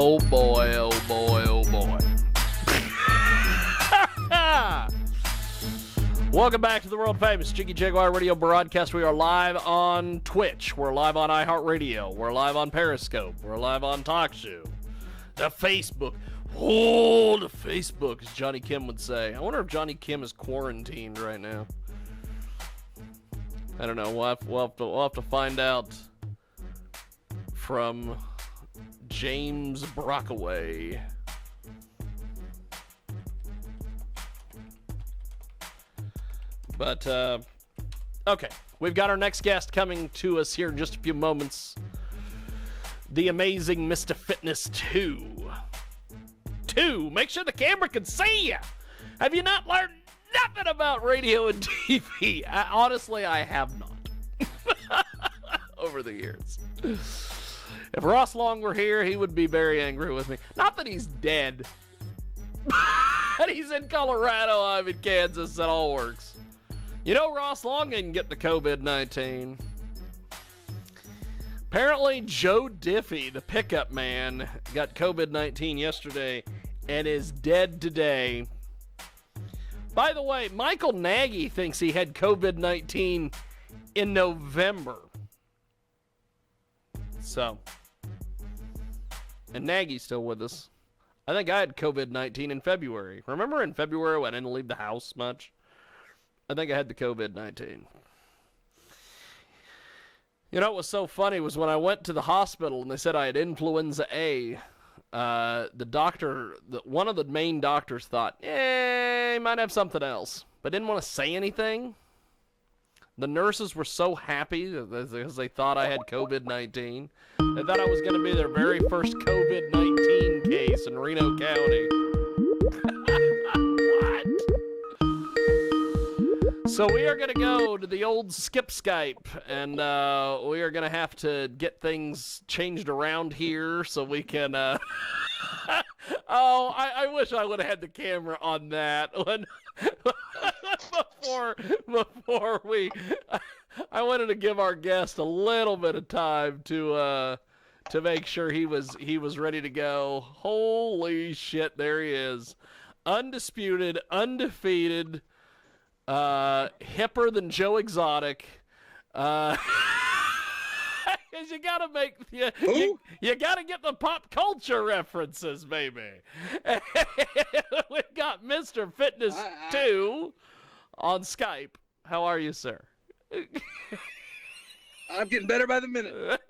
Oh boy, oh boy, oh boy. Welcome back to the world famous Jiggy Jaguar radio broadcast. We are live on Twitch. We're live on iHeartRadio. We're live on Periscope. We're live on TalkShoe. The Facebook. Oh, the Facebook, as Johnny Kim would say. I wonder if Johnny Kim is quarantined right now. I don't know. We'll have to find out from James Brockaway. But, okay. We've got our next guest coming to us here in just a few moments. The amazing Mr. Fitness 2. Make sure the camera can see you. Have you not learned nothing about radio and TV? Honestly, I have not. Over the years. If Ross Long were here, he would be very angry with me. Not that he's dead. But he's in Colorado, I'm in Kansas, it all works. You know Ross Long didn't get the COVID-19. Apparently Joe Diffie, the pickup man, got COVID-19 yesterday and is dead today. By the way, Michael Nagy thinks he had COVID-19 in November. So, and Nagy's still with us. I think I had COVID-19 in February. Remember in February when I didn't leave the house much? I think I had the COVID-19. You know what was so funny was when I went to the hospital and they said I had influenza A, the doctor, one of the main doctors thought, he might have something else, but didn't want to say anything. The nurses were so happy because they thought I had COVID-19. They thought I was going to be their very first COVID-19 case in Reno County. What? So we are going to go to the old skip Skype, and we are going to have to get things changed around here so we can... I wish I would have had the camera on that when before we... I wanted to give our guest a little bit of time to make sure he was ready to go. Holy shit, there he is. Undisputed, undefeated, hipper than Joe Exotic. Cause you gotta make you gotta get the pop culture references, baby. We've got Mr. Fitness 2 on Skype. How are you, sir? I'm getting better by the minute.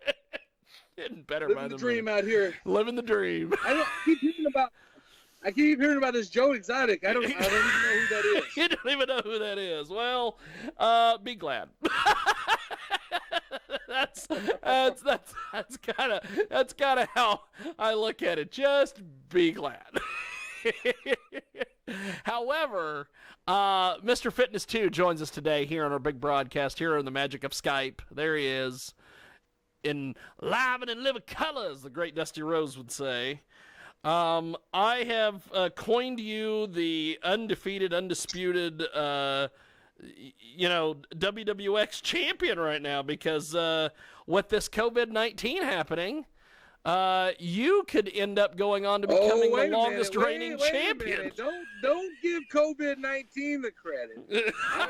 Getting better Living by the the dream minute. out here. Living the dream. I keep hearing about this Joe Exotic. I don't even know who that is. You don't even know who that is. Well, be glad. That's kind of how I look at it. Just be glad. However, Mr. Fitness 2 joins us today here on our big broadcast here on the magic of Skype. There he is, in live and in living colors, the great Dusty Rose would say. I have coined you the undefeated, undisputed, WWX champion right now because with this COVID-19 happening, you could end up going on to becoming the longest reigning champion. Don't give COVID-19 the credit. I'm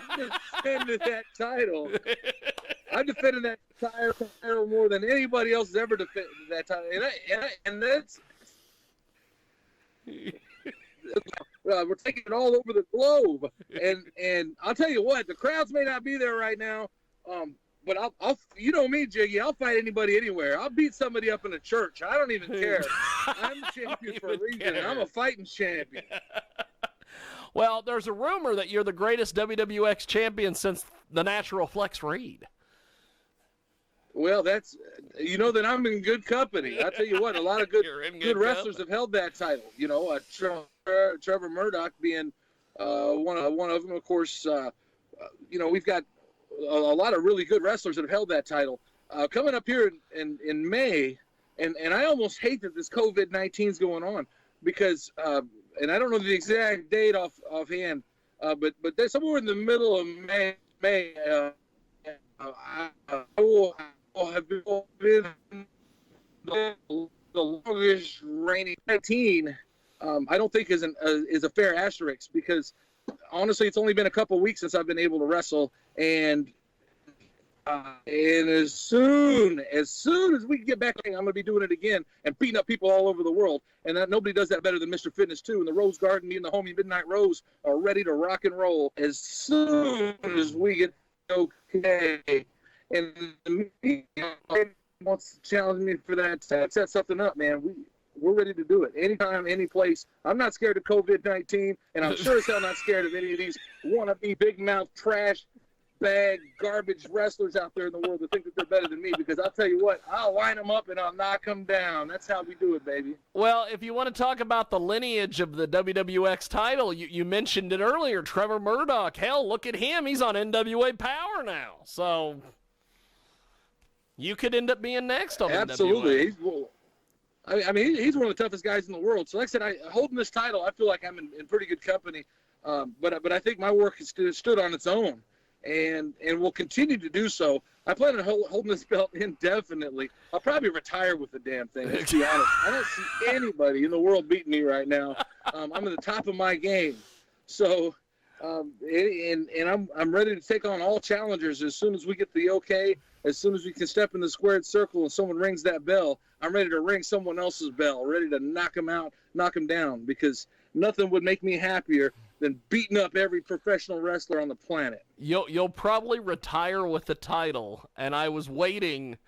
defending that title. I'm defending that title more than anybody else has ever defended that title, and that's. We're taking it all over the globe, and I'll tell you what, the crowds may not be there right now, but I'll you know me, Jiggy, I'll fight anybody anywhere. I'll beat somebody up in a church. I don't even care. I'm a champion for a reason. I'm a fighting champion. Well, there's a rumor that you're the greatest WWX champion since the Natural Flex Reed. Well, that's, then I'm in good company. I'll tell you what, a lot of good wrestlers have held that title. Trevor Murdoch being one of them. Of course, we've got a lot of really good wrestlers that have held that title. Coming up here in May, and I almost hate that this COVID-19 is going on because, and I don't know the exact date offhand, but there's somewhere in the middle of May. I will have been the longest reigning 19, I don't think is a fair asterisk, because honestly, it's only been a couple weeks since I've been able to wrestle, and as soon as we get back, I'm going to be doing it again and beating up people all over the world. And that nobody does that better than Mr. Fitness 2. And the Rose Garden, me and the homie Midnight Rose are ready to rock and roll as soon as we get okay. And me wants to challenge me for that. Set something up, man. We're ready to do it. Anytime, any place. I'm not scared of COVID-19, and I'm sure as hell not scared of any of these wannabe big mouth trash bag garbage wrestlers out there in the world that think that they're better than me, because I'll tell you what, I'll line them up and I'll knock them down. That's how we do it, baby. Well, if you want to talk about the lineage of the WWX title, you mentioned it earlier, Trevor Murdoch. Hell, look at him. He's on NWA Power now. So you could end up being next on Absolutely. NWA. I mean, he's one of the toughest guys in the world. So like I said, holding this title, I feel like I'm in pretty good company. But I think my work has stood on its own. And will continue to do so. I plan on holding this belt indefinitely. I'll probably retire with the damn thing, let's be honest. I don't see anybody in the world beating me right now. I'm at the top of my game. So, and I'm ready to take on all challengers as soon as we get the okay, as soon as we can step in the squared circle and someone rings that bell. I'm ready to ring someone else's bell, ready to knock them out, knock them down, because nothing would make me happier than beating up every professional wrestler on the planet. You'll probably retire with the title, and I was waiting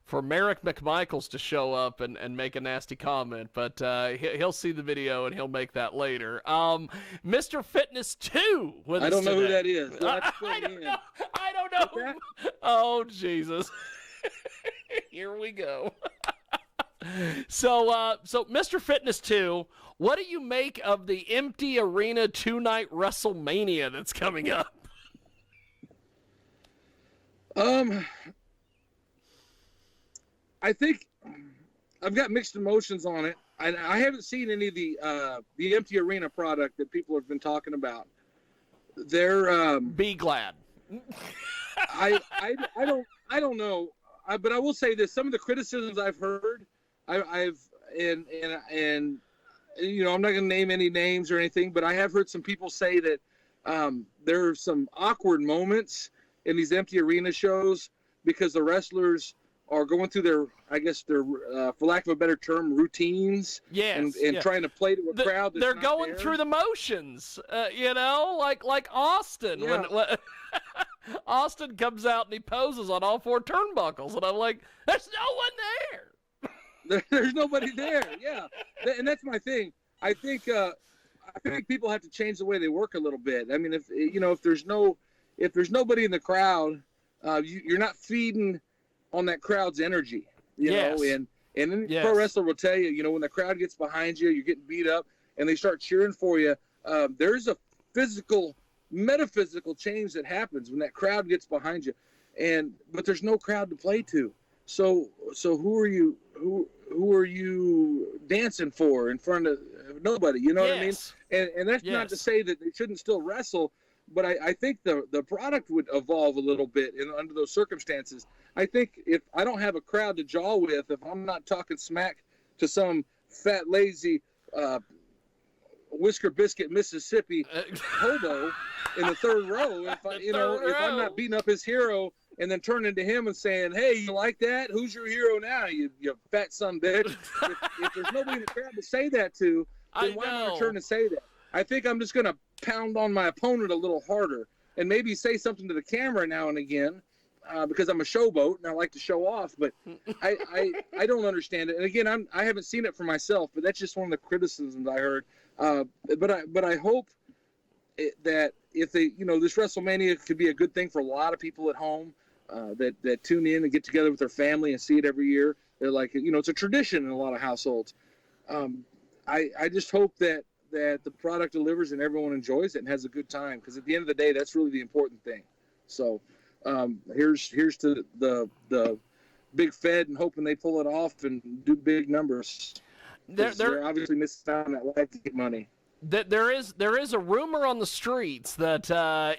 for Merrick McMichaels to show up and make a nasty comment, but he'll see the video and he'll make that later. Mr. Fitness 2 with us I don't know today. who that is. I don't know. Oh, Jesus. Here we go. So Mr. Fitness 2, what do you make of the empty arena 2-night WrestleMania that's coming up? I think I've got mixed emotions on it. I haven't seen any of the empty arena product that people have been talking about. They're be glad. I don't know. But I will say this: some of the criticisms I've heard, I've you know, I'm not going to name any names or anything, but I have heard some people say that there are some awkward moments in these empty arena shows because the wrestlers are going through their, I guess, their, for lack of a better term, routines. Yes, and trying to play to a crowd that's they're not going there. through the motions, you know, like Austin. Yeah. When Austin comes out and he poses on all 4 turnbuckles, and I'm like, there's no one there. There's nobody there. Yeah, and that's my thing. I think people have to change the way they work a little bit. I mean, if there's nobody in the crowd, you're not feeding on that crowd's energy. You know, and then pro wrestler will tell you, you know, when the crowd gets behind you, you're getting beat up, and they start cheering for you. There's a metaphysical change that happens when that crowd gets behind you, but there's no crowd to play to. So who are you dancing for in front of nobody? You know what I mean? And that's not to say that they shouldn't still wrestle, but I think the product would evolve a little bit under those circumstances. I think if I don't have a crowd to jaw with, if I'm not talking smack to some fat, lazy, Whisker Biscuit, Mississippi hobo in the third row, if I'm not beating up his hero and then turning to him and saying, "Hey, you like that? Who's your hero now? You fat son bitch." if there's nobody in the crowd to say that to, then why am I turn to say that? I think I'm just going to pound on my opponent a little harder and maybe say something to the camera now and again because I'm a showboat and I like to show off. But I don't understand it. And again, I haven't seen it for myself, but that's just one of the criticisms I heard. But I hope that if they, you know, this WrestleMania could be a good thing for a lot of people at home that tune in and get together with their family and see it every year. They're like, you know, it's a tradition in a lot of households. I just hope that the product delivers and everyone enjoys it and has a good time, because at the end of the day, that's really the important thing. So here's to the big Fed and hoping they pull it off and do big numbers. They're obviously missing out on that live ticket money. There is a rumor on the streets that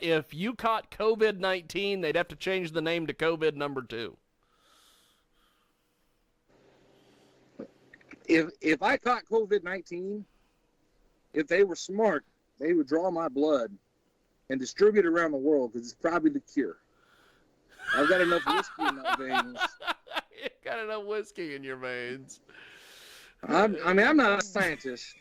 if you caught COVID-19, they'd have to change the name to COVID number 2. if I caught COVID-19, if they were smart, they would draw my blood and distribute it around the world because it's probably the cure. I've got enough whiskey in my veins. You got enough whiskey in your veins. I'm not a scientist,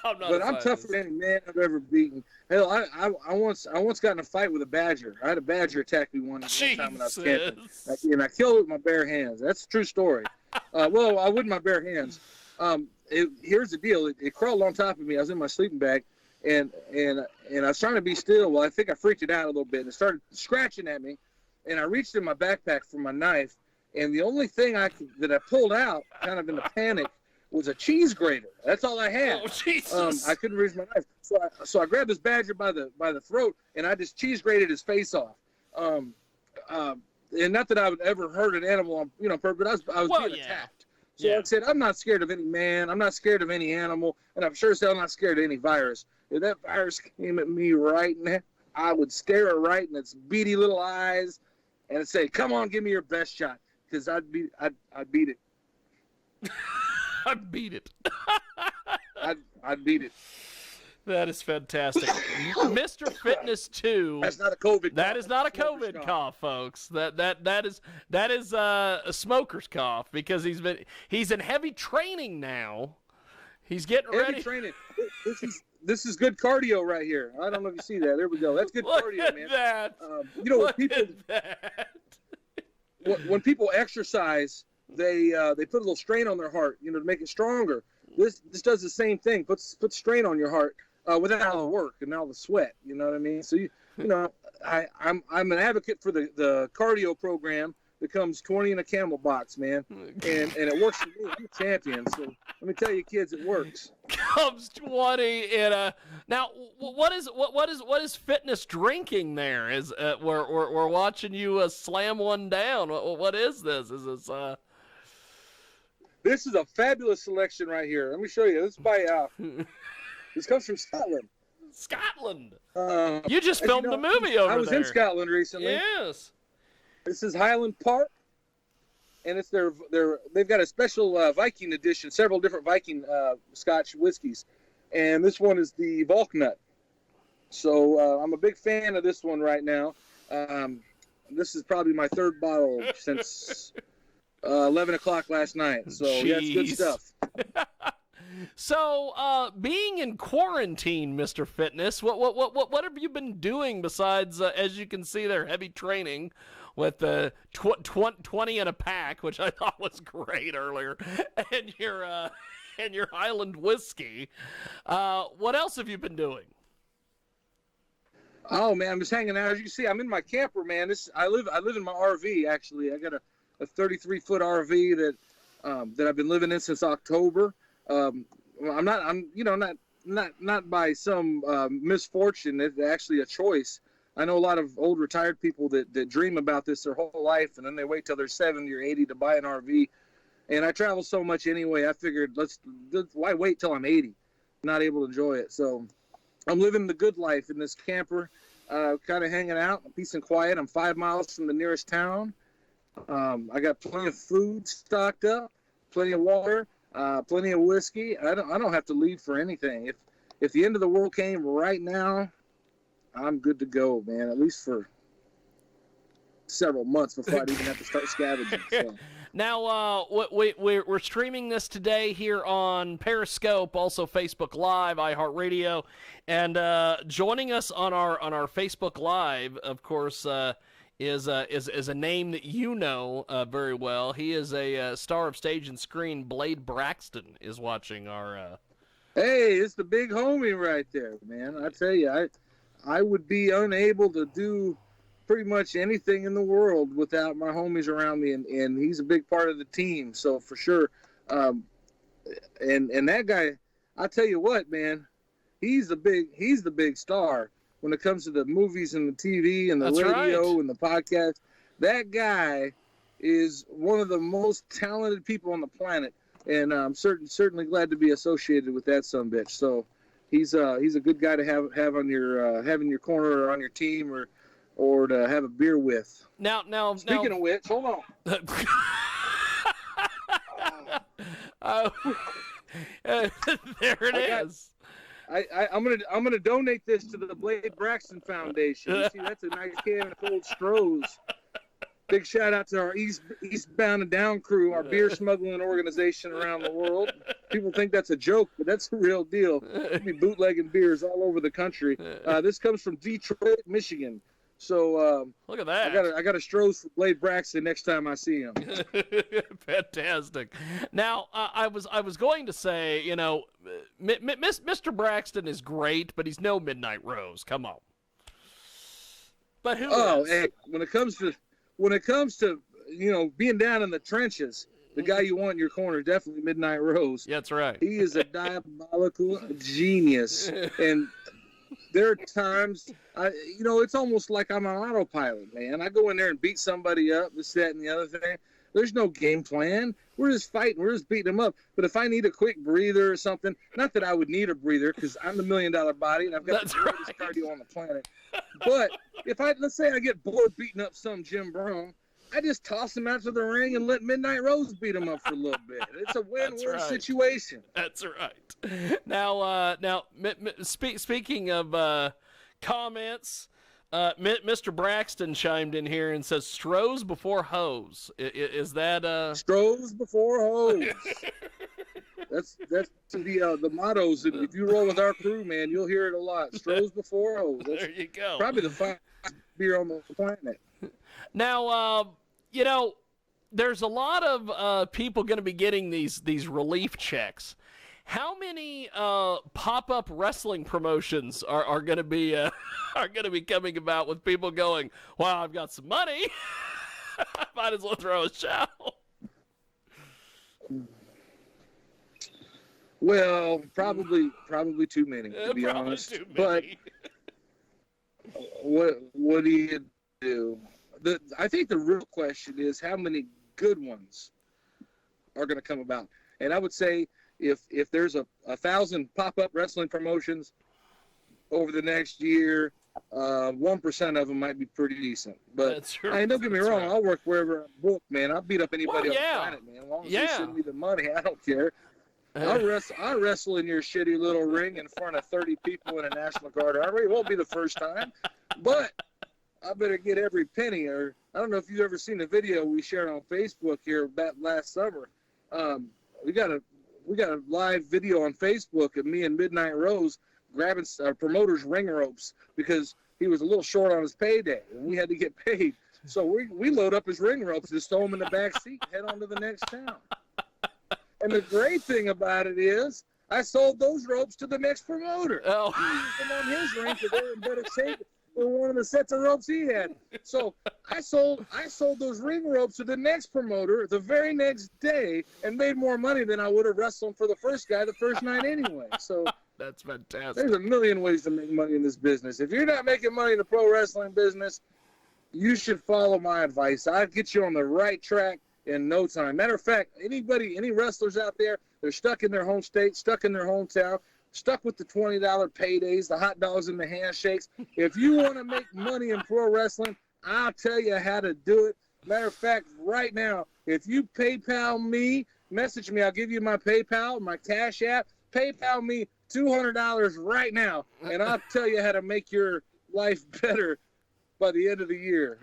but I'm tougher than any man I've ever beaten. Hell, I once got in a fight with a badger. I had a badger attack me one time when I was camping, and I killed it with my bare hands. That's a true story. Well, I wouldn't my bare hands. Here's the deal. It crawled on top of me. I was in my sleeping bag, and I was trying to be still. Well, I think I freaked it out a little bit, and it started scratching at me. And I reached in my backpack for my knife, and the only thing that I pulled out, kind of in a panic, was a cheese grater. That's all I had. Oh, Jesus. I couldn't reach my knife, so I grabbed this badger by the throat, and I just cheese grated his face off. And not that I would ever hurt an animal on purpose, but I was being attacked. So like I said, I'm not scared of any man. I'm not scared of any animal, and I'm sure as hell not scared of any virus. If that virus came at me right now, I would stare it right in its beady little eyes and say, "Come on, give me your best shot," because I'd beat it. I'd beat it. I'd beat it. That is fantastic. Mr. Fitness 2. That's not a COVID. That is not a COVID cough, folks. That is a smoker's cough because he's in heavy training now. He's getting ready. Heavy training. This is good cardio right here. I don't know if you see that. There we go. That's good cardio, man. That. When people exercise, they put a little strain on their heart, to make it stronger. This does the same thing. Puts strain on your heart without all the work and all the sweat. You know what I mean? So I'm an advocate for the cardio program that comes 20 in a camel box, man, and it works for me. I'm a champion. So let me tell you, kids, it works. Comes 20 in a. Now, what is fitness drinking there? Is we're watching you slam one down. What is this? Is this This is a fabulous selection right here. Let me show you. This is by this comes from Scotland. Scotland. You just filmed the movie over there. I was in Scotland recently. Yes. This is Highland Park, and it's they've got a special Viking edition, several different Viking Scotch whiskeys, and this one is the Valknut. So I'm a big fan of this one right now. This is probably my third bottle since 11 o'clock last night. So yeah, it's good stuff. So, being in quarantine, Mr. Fitness, what have you been doing besides, as you can see there, heavy training with the 20 in a pack, which I thought was great earlier, and your Highland whiskey. What else have you been doing? Oh man, I'm just hanging out. As you can see, I'm in my camper, man. I live in my RV actually. I got a 33-foot RV that I've been living in since October. I'm not by some misfortune. It's actually a choice. I know a lot of old retired people that dream about this their whole life, and then they wait till they're 70 or 80 to buy an RV. And I travel so much anyway, I figured why wait till I'm 80, not able to enjoy it. So I'm living the good life in this camper, kind of hanging out, peace and quiet. I'm 5 miles from the nearest town. I got plenty of food stocked up, plenty of water, plenty of whiskey. I don't have to leave for anything. If the end of the world came right now, I'm good to go, man. At least for several months before I'd even have to start scavenging. So. Now, we're streaming this today here on Periscope, also Facebook Live, iHeartRadio, and joining us on our Facebook Live, of course, is a name that you know very well. He is a star of stage and screen. Blade Braxton is watching our. Hey, it's the big homie right there, man. I tell you, I would be unable to do pretty much anything in the world without my homies around me, and he's a big part of the team. So for sure, and that guy, I tell you what, man, he's the big star when it comes to the movies and the TV and the radio and the podcast. That guy is one of the most talented people on the planet, and I'm certainly glad to be associated with that sumbitch. So he's a good guy to have on your have in your corner or on your team or to have a beer with. Now, speaking of which, hold on. Oh, there it is. I'm gonna donate this to the Blade Braxton Foundation. You see, that's a nice can of cold Strohs. Big shout out to our Eastbound and Down crew, our beer smuggling organization around the world. People think that's a joke, but that's a real deal. We'll be bootlegging beers all over the country. This comes from Detroit, Michigan. So look at that. I got a Strohs for Blade Braxton next time I see him. Fantastic. Now I was going to say, you know, Mr. Braxton is great, but he's no Midnight Rose. Come on. But who is? Hey, when it comes to you know, being down in the trenches, the guy you want in your corner, definitely Midnight Rose. That's right. He is a diabolical genius, and there are times, you know, it's almost like I'm on autopilot, man. I go in there and beat somebody up, this, that, and the other thing. There's no game plan. We're just fighting. We're just beating them up. But if I need a quick breather or something, not that I would need a breather because I'm the $1 million body and I've got the greatest cardio on the planet. But if let's say I get bored beating up some Jim Brown, I just toss him out to the ring and let Midnight Rose beat him up for a little bit. It's a win-win situation. That's right. Now, speaking of comments, Mr. Braxton chimed in here and says, "Strohs before hoes." Is that Strohs before hoes? That's the mottos. And if you roll with our crew, man, you'll hear it a lot. Strohs before hoes. There you go. Probably the finest beer on the planet. Now, you know, there's a lot of people going to be getting these relief checks. How many pop-up wrestling promotions are going to be coming about with people going, "Wow, I've got some money. I might as well throw a show." Well, probably too many, to be honest. But what do you do? I think the real question is how many good ones are going to come about. And I would say if there's a 1,000 pop-up wrestling promotions over the next year, 1% of them might be pretty decent. But don't get me wrong, I'll work wherever I book, man. I'll beat up anybody on the planet, man. As long as they send me the money, I don't care. I'll wrestle in your shitty little ring in front of 30 people in a National Guard army. It won't be the first time, but I better get every penny. Or I don't know if you've ever seen the video we shared on Facebook here about last summer. We got a live video on Facebook of me and Midnight Rose grabbing our promoter's ring ropes because he was a little short on his payday and we had to get paid. So we load up his ring ropes, just throw them in the back seat, and head on to the next town. And the great thing about it is I sold those ropes to the next promoter. Oh. He used them on his ring because they were in better shape than one of the sets of ropes he had. So I sold those ring ropes to the next promoter the very next day and made more money than I would have wrestled for the first guy the first night anyway. So that's fantastic. There's a million ways to make money in this business. If you're not making money in the pro wrestling business, you should follow my advice. I'll get you on the right track in no time. Matter of fact, any wrestlers out there, they're stuck in their home state, stuck in their hometown, stuck with the $20 paydays, the hot dogs and the handshakes. If you want to make money in pro wrestling, I'll tell you how to do it. Matter of fact, right now, if you PayPal me, message me, I'll give you my PayPal, my Cash App. PayPal me $200 right now, and I'll tell you how to make your life better by the end of the year,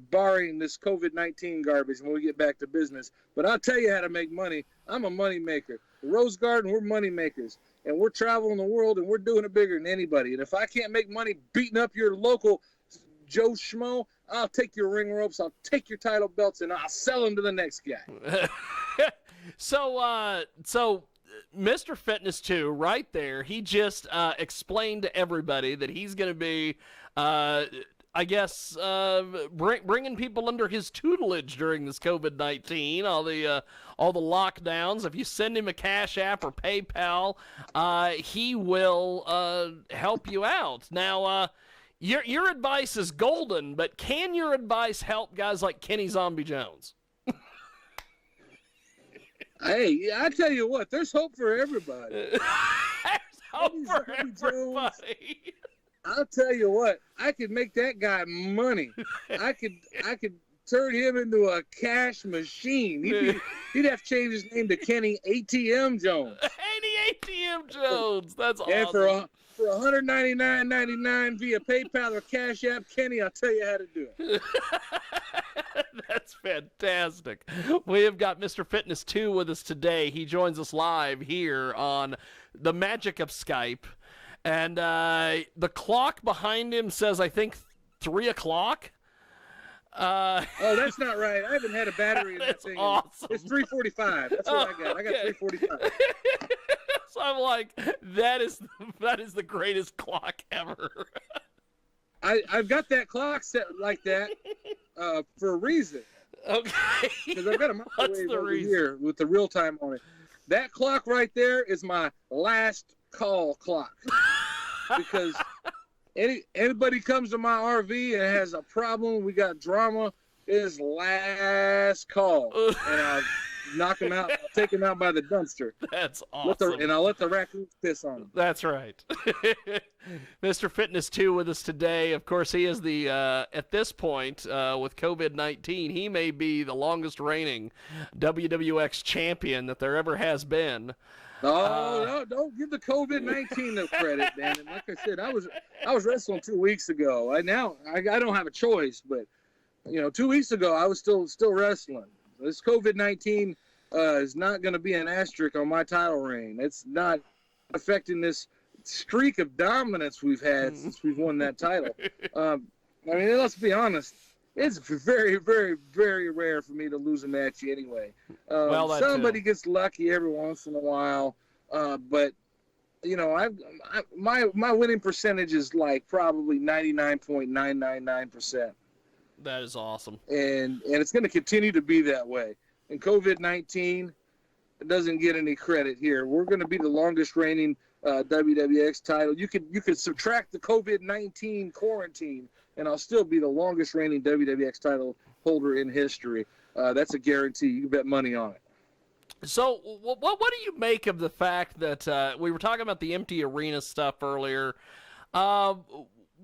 barring this COVID-19 garbage when we get back to business. But I'll tell you how to make money. I'm a money maker. The Rose Garden, we're money makers. And we're traveling the world, and we're doing it bigger than anybody. And if I can't make money beating up your local Joe Schmo, I'll take your ring ropes, I'll take your title belts, and I'll sell them to the next guy. So Mr. Fitness 2, right there, he just explained to everybody that he's going to be, I guess, bringing people under his tutelage during this COVID-19, all the lockdowns. If you send him a Cash App or PayPal, he will help you out. Now, your advice is golden, but can your advice help guys like Kenny Zombie Jones? Hey, I tell you what, there's hope for everybody. There's hope for everybody. I'll tell you what, I could make that guy money. I could turn him into a cash machine. He'd have to change his name to Kenny ATM Jones. Kenny ATM Jones. That's awesome. And for $199.99 via PayPal or Cash App, Kenny, I'll tell you how to do it. That's fantastic. We have got Mr. Fitness 2 with us today. He joins us live here on the magic of Skype. And the clock behind him says, I think, 3 o'clock. Oh, that's not right. I haven't had a battery in that thing. Awesome. It's 3:45. That's what I got. I got 3:45. So I'm like, that is the greatest clock ever. I've got that clock set like that for a reason. Okay. Because I've got a microwave over here with the real time on it. That clock right there is my last call clock. Because anybody comes to my RV and has a problem, we got drama, is last call. And I'll knock him out, I'll take him out by the dumpster. That's awesome. And I'll let the raccoons piss on him. That's right. Mr. Fitness 2 with us today. Of course, he is the, at this point, with COVID-19, he may be the longest reigning WWX champion that there ever has been. No, don't give the COVID-19 no credit, man. And like I said, I was wrestling 2 weeks ago. I don't have a choice, but 2 weeks ago I was still wrestling. This COVID-19 is not going to be an asterisk on my title reign. It's not affecting this streak of dominance we've had since we've won that title. I mean, let's be honest. It's very, very, very rare for me to lose a match anyway. Somebody gets lucky every once in a while, but my winning percentage is like probably 99.999%. That is awesome, and it's going to continue to be that way. And COVID-19 doesn't get any credit here. We're going to be the longest reigning WWX title. You could subtract the COVID-19 quarantine, and I'll still be the longest reigning WWX title holder in history. That's a guarantee. You can bet money on it. So what do you make of the fact that we were talking about the empty arena stuff earlier?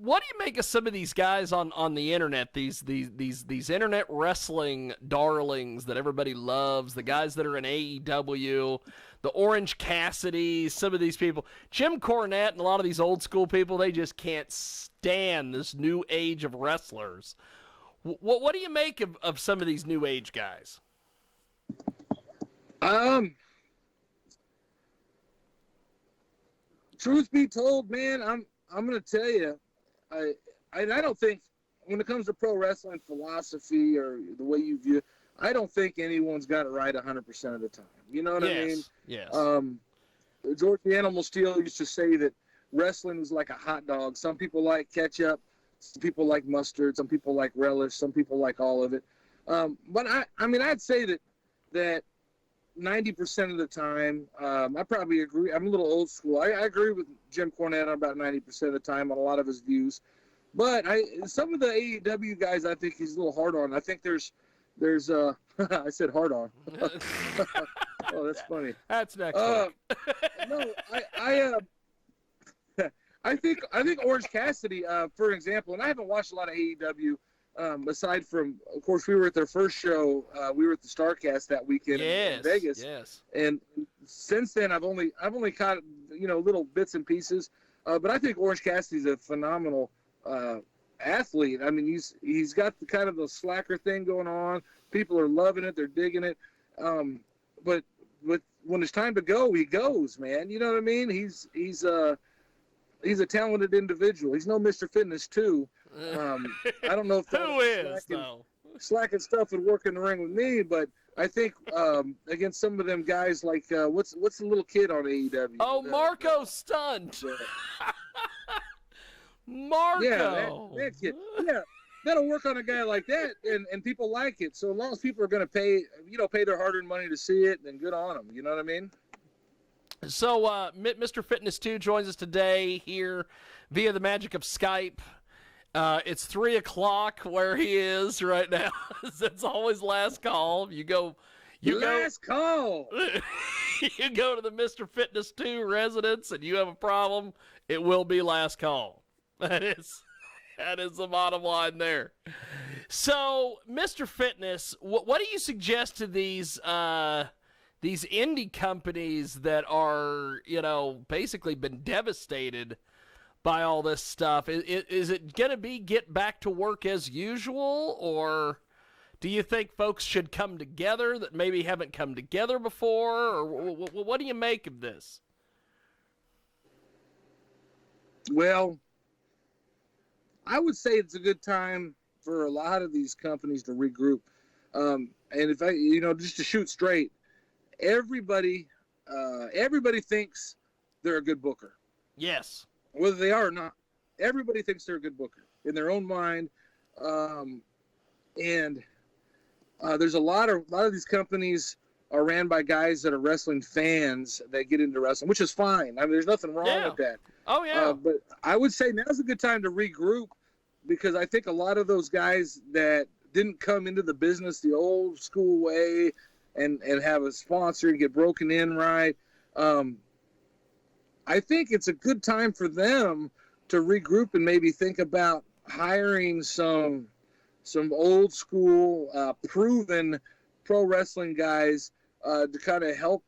What do you make of some of these guys on the internet, these internet wrestling darlings that everybody loves, the guys that are in AEW, the Orange Cassidy, some of these people, Jim Cornette and a lot of these old school people, they just can't stand this new age of wrestlers. What do you make of some of these new age guys? Truth be told, man, I'm going to tell you, I don't think when it comes to pro wrestling philosophy or the way you view it, I don't think anyone's got it right 100% of the time. You know what I mean? Yes. George the Animal Steel used to say that wrestling was like a hot dog. Some people like ketchup, some people like mustard, some people like relish, some people like all of it. But I'd say that 90% of the time, I probably agree. I'm a little old school. I agree with Jim Cornette about 90% of the time on a lot of his views. But some of the AEW guys, I think he's a little hard on. I think there's I said hard on. Oh, that's funny. That's next week. No, I think Orange Cassidy, for example, and I haven't watched a lot of AEW. Aside from, of course, we were at their first show. We were at the StarCast that weekend in Vegas. Yes. And since then, I've only caught little bits and pieces. But I think Orange Cassidy's a phenomenal athlete. I mean, he's got the kind of the slacker thing going on. People are loving it. They're digging it. But when it's time to go, he goes, man. You know what I mean? He's a talented individual. He's no Mr. Fitness 2. I don't know if slacking stuff would work in the ring with me, but I think against some of them guys like what's the little kid on AEW? Oh, Marco Stunt. Marco. Yeah, that kid. Yeah, that'll work on a guy like that, and people like it. So as long as people are going to pay their hard-earned money to see it, then good on them. You know what I mean? So Mr. Fitness 2 joins us today here via the magic of Skype. It's 3 o'clock where he is right now. It's always last call. Last call. You go to the Mr. Fitness 2 residence and you have a problem, it will be last call. That is the bottom line there. So, Mr. Fitness, what do you suggest to these indie companies that are, basically been devastated by all this stuff? Is it going to be get back to work as usual, or do you think folks should come together that maybe haven't come together before, or what do you make of this? Well, I would say it's a good time for a lot of these companies to regroup. And if I, just to shoot straight, everybody thinks they're a good booker. Yes. Whether they are or not. Everybody thinks they're a good booker in their own mind. And there's a lot of these companies are ran by guys that are wrestling fans that get into wrestling, which is fine. I mean, there's nothing wrong with that. Oh, yeah. But I would say now's a good time to regroup, because I think a lot of those guys that didn't come into the business the old school way and have a sponsor and get broken in right, I think it's a good time for them to regroup and maybe think about hiring some old school, proven pro wrestling guys to kind of help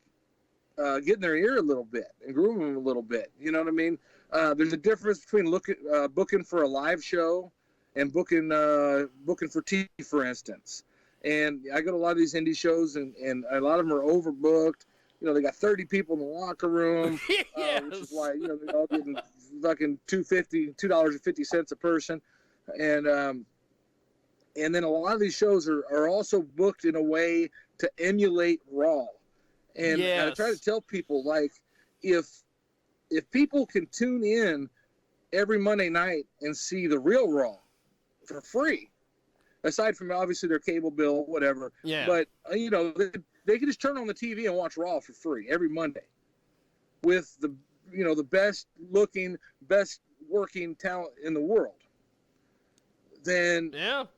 get in their ear a little bit and groom them a little bit. You know what I mean? There's a difference between booking for a live show and booking for TV, for instance. And I go to a lot of these indie shows, and a lot of them are overbooked. They got 30 people in the locker room, Yes. which is why they're all getting fucking $2.50 a person, and then a lot of these shows are also booked in a way to emulate Raw. And Yes. I try to tell people, like, if people can tune in every Monday night and see the real Raw for free, aside from obviously their cable bill, whatever. Yeah. But they can just turn on the TV and watch Raw for free every Monday with the best looking, best working talent in the world. Then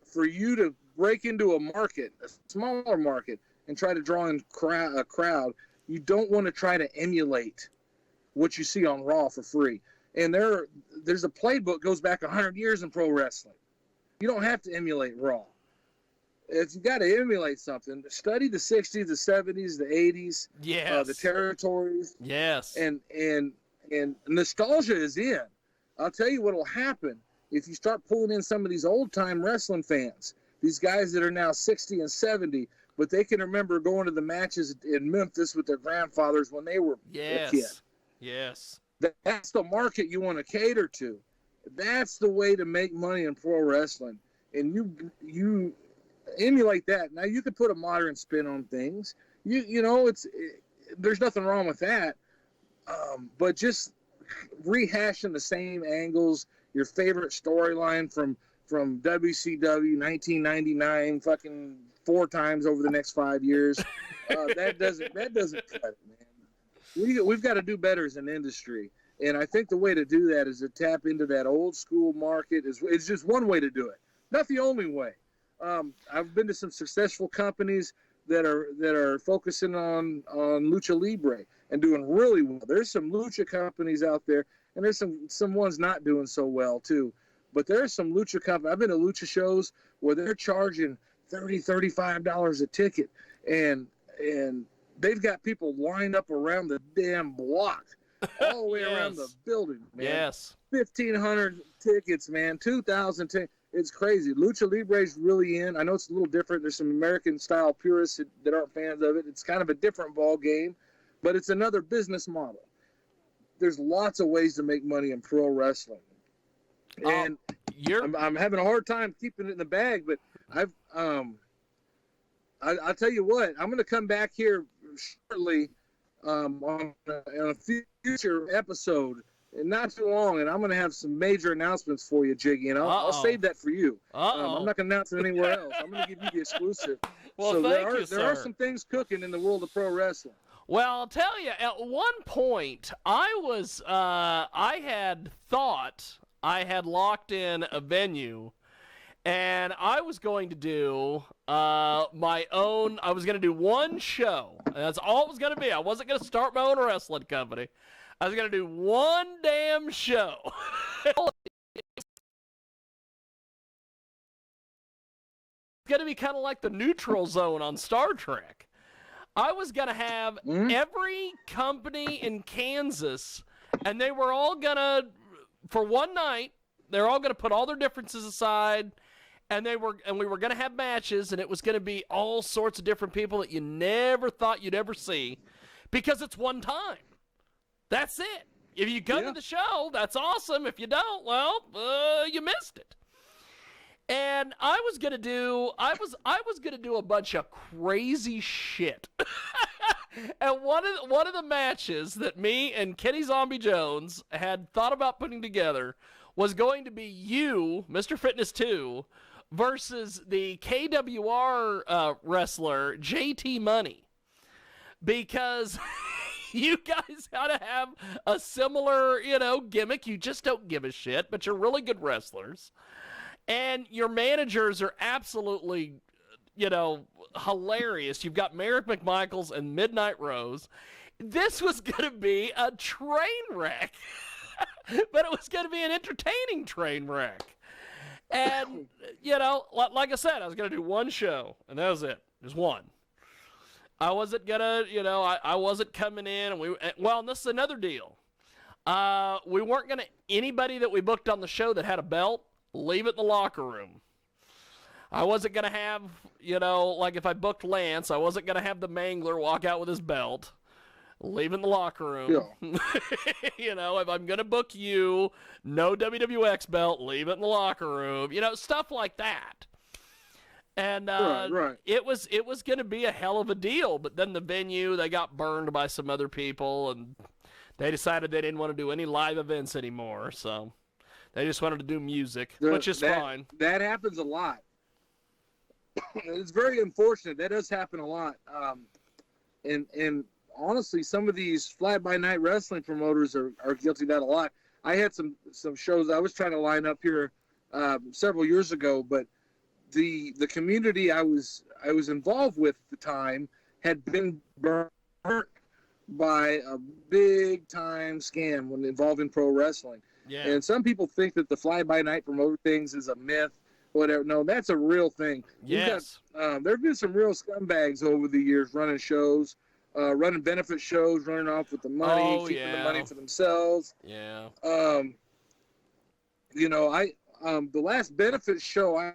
for you to break into a market, a smaller market, and try to draw in a crowd, you don't want to try to emulate what you see on Raw for free. And there's a playbook goes back 100 years in pro wrestling. You don't have to emulate Raw. If you got to emulate something, study the 60s, the 70s, the 80s, Yes. the territories. Yes. And nostalgia is in. I'll tell you what will happen if you start pulling in some of these old-time wrestling fans, these guys that are now 60 and 70, but they can remember going to the matches in Memphis with their grandfathers when they were a kid. Yes. That's the market you want to cater to. That's the way to make money in pro wrestling. And you emulate that. Now, you could put a modern spin on things. There's nothing wrong with that. But just rehashing the same angles, your favorite storyline from WCW 1999 fucking 4 times over the next 5 years, that doesn't cut it, man. We've got to do better as an industry. And I think the way to do that is to tap into that old school market. It's just one way to do it, not the only way. I've been to some successful companies that are focusing on lucha libre and doing really well. There's some lucha companies out there, and there's some ones not doing so well too. But there's some lucha companies. I've been to lucha shows where they're charging $35 a ticket, and they've got people lined up around the damn block, all the way around the building, man. Yes. 1,500 tickets, man. 2,000 tickets. It's crazy. Lucha Libre's really in. I know it's a little different. There's some American-style purists that aren't fans of it. It's kind of a different ball game, but it's another business model. There's lots of ways to make money in pro wrestling. And I'm having a hard time keeping it in the bag, but I'll tell you what, I'm going to come back here shortly on a future episode, and not too long, and I'm going to have some major announcements for you, Jiggy, and I'll save that for you. I'm not going to announce it anywhere else. I'm going to give you the exclusive. Well, so there are some things cooking in the world of pro wrestling. Well, I'll tell you, at one point, I had thought I had locked in a venue, and I was going to do my own. I was going to do one show. And that's all it was going to be. I wasn't going to start my own wrestling company. I was going to do one damn show. going to be kind of like the neutral zone on Star Trek. I was going to have every company in Kansas, and they were all going to, for one night, they're all going to put all their differences aside, and we were going to have matches, and it was going to be all sorts of different people that you never thought you'd ever see, because it's one time. That's it. If you come to the show, that's awesome. If you don't, well, you missed it. And I was gonna do a bunch of crazy shit. And one of the matches that me and Kenny Zombie Jones had thought about putting together was going to be you, Mr. Fitness 2, versus the KWR wrestler JT Money, because you guys had to have a similar, gimmick. You just don't give a shit, but you're really good wrestlers. And your managers are absolutely, hilarious. You've got Merrick McMichaels and Midnight Rose. This was going to be a train wreck, but it was going to be an entertaining train wreck. And, like I said, I was going to do one show, and that was it. Just one. I wasn't going to, I wasn't coming in, and this is another deal. We weren't going to, anybody that we booked on the show that had a belt, leave it in the locker room. I wasn't going to have, like if I booked Lance, I wasn't going to have the Mangler walk out with his belt. Leave it in the locker room. Yeah. If I'm going to book you, no WWX belt, leave it in the locker room. Stuff like that. And right. It was going to be a hell of a deal, but then the venue, they got burned by some other people, and they decided they didn't want to do any live events anymore, so they just wanted to do music, which is fine. That happens a lot. It's very unfortunate. That does happen a lot. And honestly, some of these fly-by-night wrestling promoters are guilty of that a lot. I had some shows I was trying to line up here several years ago, but the community I was involved with at the time had been burnt by a big-time scam when involving pro wrestling. Yeah. And some people think that the fly-by-night promoter things is a myth, whatever. No, that's a real thing. Yes. There have been some real scumbags over the years running shows, running benefit shows, running off with the money, keeping the money for themselves. Yeah. The last benefit show I've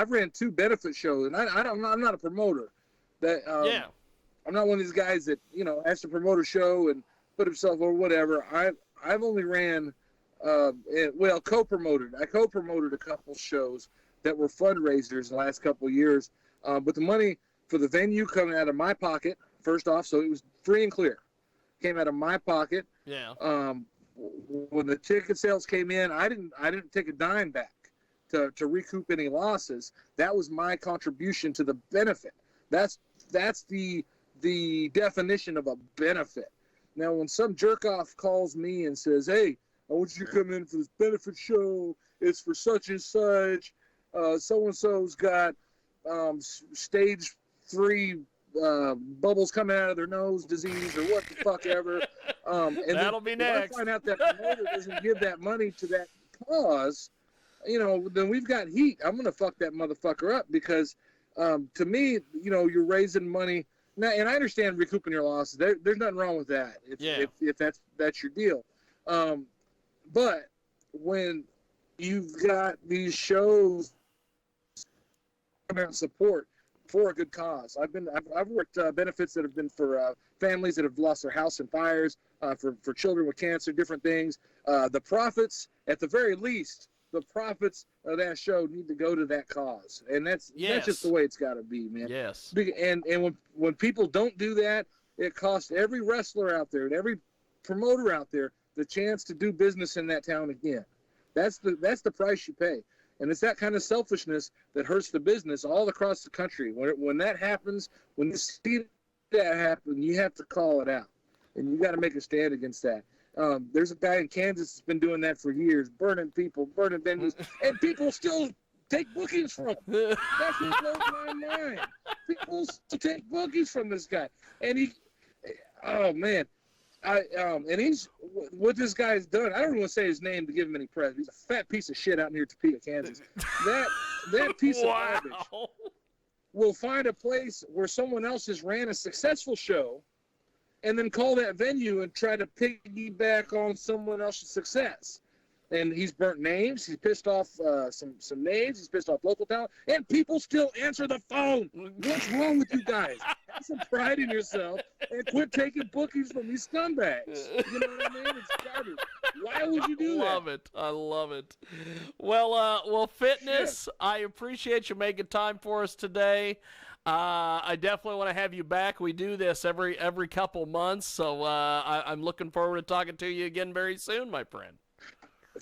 ran 2 benefit shows, and I'm not a promoter. I'm not one of these guys that has to promote a show and put himself or whatever. I've only ran co-promoted. I co-promoted a couple shows that were fundraisers in the last couple of years. But the money for the venue coming out of my pocket, first off, so it was free and clear. Came out of my pocket. Yeah. When the ticket sales came in, I didn't take a dime back to recoup any losses. That was my contribution to the benefit. That's the definition of a benefit. Now, when some jerk-off calls me and says, hey, I want you to come in for this benefit show, it's for such and such, so-and-so's got stage 3 bubbles coming out of their nose disease or what the fuck ever. And that'll be next. I find out that promoter doesn't give that money to that cause, then we've got heat. I'm going to fuck that motherfucker up because to me, you're raising money. Now, and I understand recouping your losses. There's nothing wrong with that if that's your deal. But when you've got these shows about support for a good cause, I've worked benefits that have been for families that have lost their house in fires, for children with cancer, different things. The profits, at the very least, the profits of that show need to go to that cause, and that's just the way it's got to be, man. Yes. And when people don't do that, it costs every wrestler out there and every promoter out there the chance to do business in that town again. That's the price you pay, and it's that kind of selfishness that hurts the business all across the country. When that happens, when you see that happen, you have to call it out, and you got to make a stand against that. There's a guy in Kansas that's been doing that for years, burning people, burning venues, and people still take bookings from him. That's what blows my mind. People still take bookings from this guy. And oh man, And he's what this guy's done. I don't even want to say his name to give him any credit. He's a fat piece of shit out near Topeka, Kansas. That piece of garbage will find a place where someone else has ran a successful show, and then call that venue and try to piggyback on someone else's success. And he's burnt names. He's pissed off some names. He's pissed off local talent. And people still answer the phone. What's wrong with you guys? Have some pride in yourself and quit taking bookings from these scumbags. You know what I mean? It's garbage. Why would you do that? I love it. Well, Fitness, shit. I appreciate you making time for us today. I definitely want to have you back. We do this every couple months, so I'm looking forward to talking to you again very soon, my friend.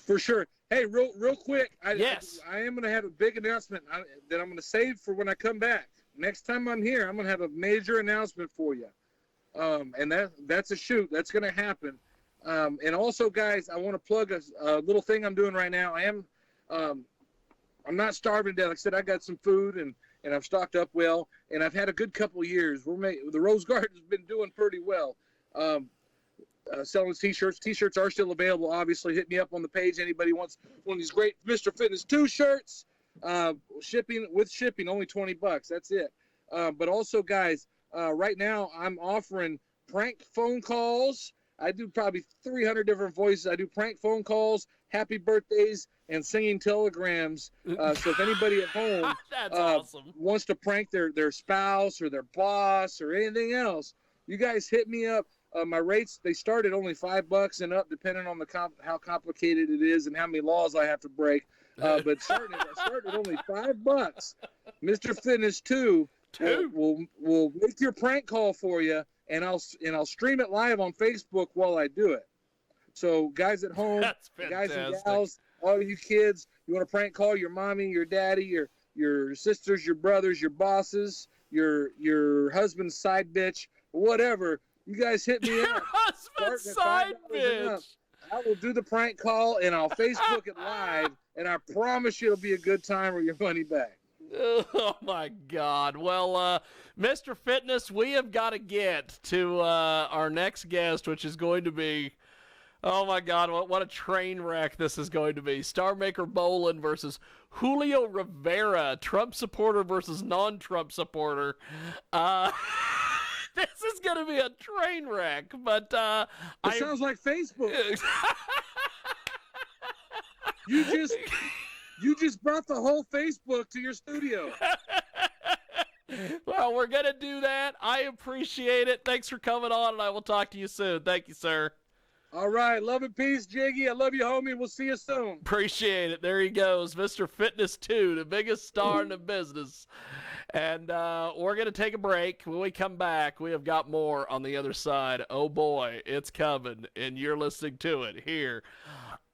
For sure. Hey, real quick, yes. I am going to have a big announcement that I'm going to save for when I come back. Next time I'm here, I'm going to have a major announcement for you. And that's a shoot. That's going to happen. And also, guys, I want to plug a little thing I'm doing right now. I'm not starving to death. Like I said, I got some food and I've stocked up well, and I've had a good couple of years. The Rose Garden's been doing pretty well. Selling T-shirts. T-shirts are still available, obviously. Hit me up on the page. Anybody wants one of these great Mr. Fitness 2 shirts, shipping, only $20. That's it. But also, guys, right now I'm offering prank phone calls. I do probably 300 different voices. I do prank phone calls, happy birthdays, and singing telegrams. So if anybody at home awesome. Wants to prank their spouse or their boss or anything else, you guys hit me up. My rates, they start at only $5 and up, depending on how complicated it is and how many laws I have to break. But starting at only $5. Mr. Fitness 2 will make your prank call for you, and I'll stream it live on Facebook while I do it. So guys at home, guys and gals, all you kids, you want to prank call your mommy, your daddy, your sisters, your brothers, your bosses, your husband's side bitch, whatever. You guys hit me up. Your husband's side bitch. I will do the prank call, and I'll Facebook it live, and I promise you it'll be a good time or your money back. Oh, my God. Well, Mr. Fitness, we have got to get to our next guest, which is going to be, oh, my God, what a train wreck this is going to be. Star Maker Bolin versus Julio Rivera, Trump supporter versus non-Trump supporter. This is going to be a train wreck, but it sounds like Facebook. You just brought the whole Facebook to your studio. Well, we're going to do that. I appreciate it. Thanks for coming on, and I will talk to you soon. Thank you, sir. All right. Love and peace, Jiggy. I love you, homie. We'll see you soon. Appreciate it. There he goes, Mr. Fitness 2, the biggest star in the business. And we're going to take a break. When we come back, we have got more on the other side. Oh, boy, it's coming, and you're listening to it here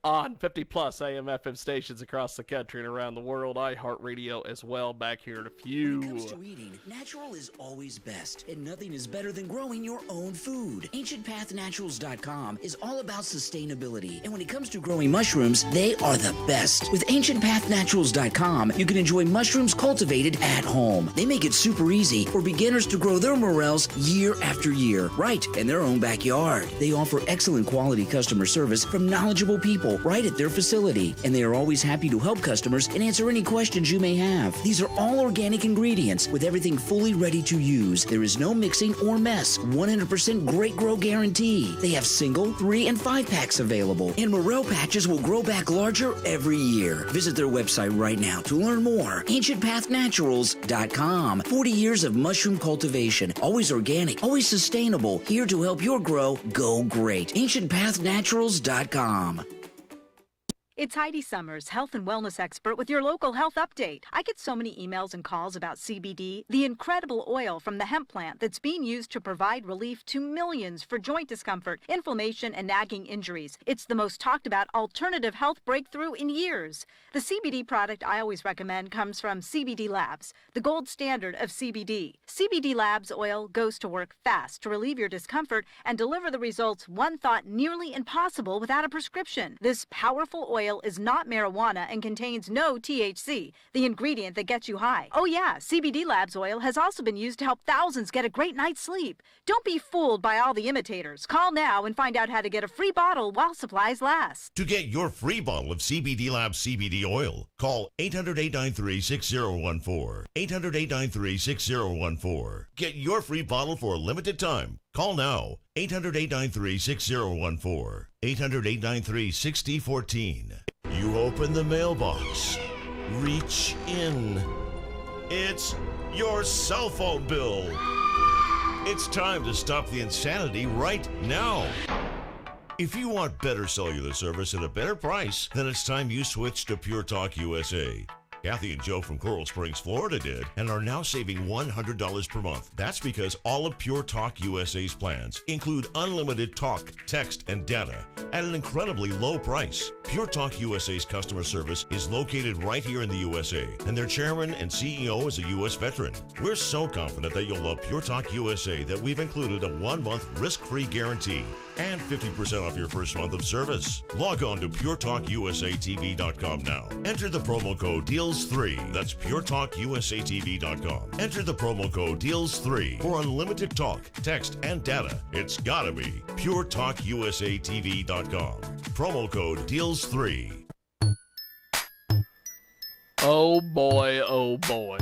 on 50-plus AM/FM stations across the country and around the world. iHeartRadio as well, back here in a few. When it comes to eating, natural is always best, and nothing is better than growing your own food. AncientPathNaturals.com is all about sustainability, and when it comes to growing mushrooms, they are the best. With AncientPathNaturals.com, you can enjoy mushrooms cultivated at home. They make it super easy for beginners to grow their morels year after year, right in their own backyard. They offer excellent quality customer service from knowledgeable people right at their facility, and they are always happy to help customers and answer any questions you may have. These are all organic ingredients with everything fully ready to use. There is no mixing or mess. 100% great grow guarantee. They have single, 3, and 5 packs available, and morel patches will grow back larger every year. Visit their website right now to learn more. AncientPathNaturals.com. 40 years of mushroom cultivation. Always organic, always sustainable. Here to help your grow go great. AncientPathNaturals.com. It's Heidi Summers, health and wellness expert with your local health update. I get so many emails and calls about CBD, the incredible oil from the hemp plant that's being used to provide relief to millions for joint discomfort, inflammation, and nagging injuries. It's the most talked about alternative health breakthrough in years. The CBD product I always recommend comes from CBD Labs, the gold standard of CBD. CBD Labs oil goes to work fast to relieve your discomfort and deliver the results one thought nearly impossible without a prescription. This powerful oil oil is not marijuana and contains no THC, the ingredient that gets you high. Oh yeah, CBD Labs oil has also been used to help thousands get a great night's sleep. Don't be fooled by all the imitators. Call now and find out how to get a free bottle while supplies last. To get your free bottle of CBD Labs CBD oil, call 800-893-6014. 800-893-6014. Get your free bottle for a limited time. Call now. 800-893-6014. 800-893-6014. You open the mailbox. Reach in. It's your cell phone bill. It's time to stop the insanity right now. If you want better cellular service at a better price, then it's time you switch to Pure Talk USA. Kathy and Joe from Coral Springs, Florida did and are now saving $100 per month. That's because all of Pure Talk USA's plans include unlimited talk, text, and data at an incredibly low price. Pure Talk USA's customer service is located right here in the USA, and their chairman and CEO is a U.S. veteran. We're so confident that you'll love Pure Talk USA that we've included a 1-month risk-free guarantee and 50% off your first month of service. Log on to puretalkusatv.com now. Enter the promo code DEALS3. That's puretalkusatv.com. Enter the promo code DEALS3 for unlimited talk, text, and data. It's gotta be puretalkusatv.com. Promo code DEALS3. Oh boy, oh boy.